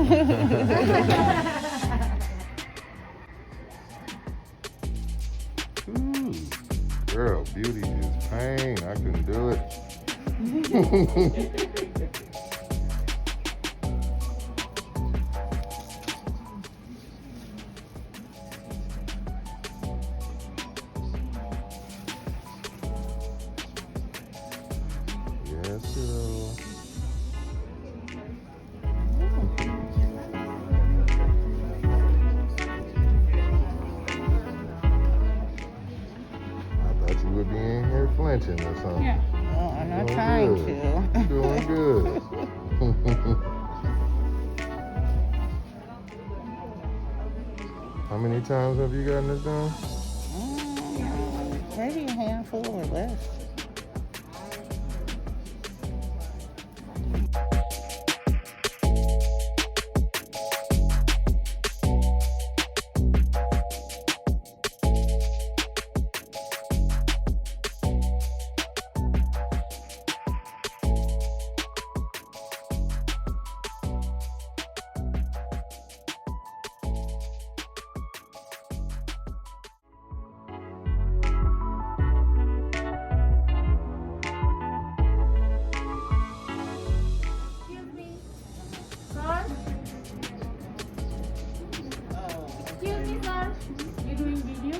Ooh, girl, beauty is pain. I couldn't do it. Yes, girl. I thought you would be in here flinching or something. Yeah. Oh, I'm not Doing trying good. to. You're doing good. How many times have you gotten this done? Maybe a handful or less. Excuse me. Sir? Excuse me, sir. You doing video?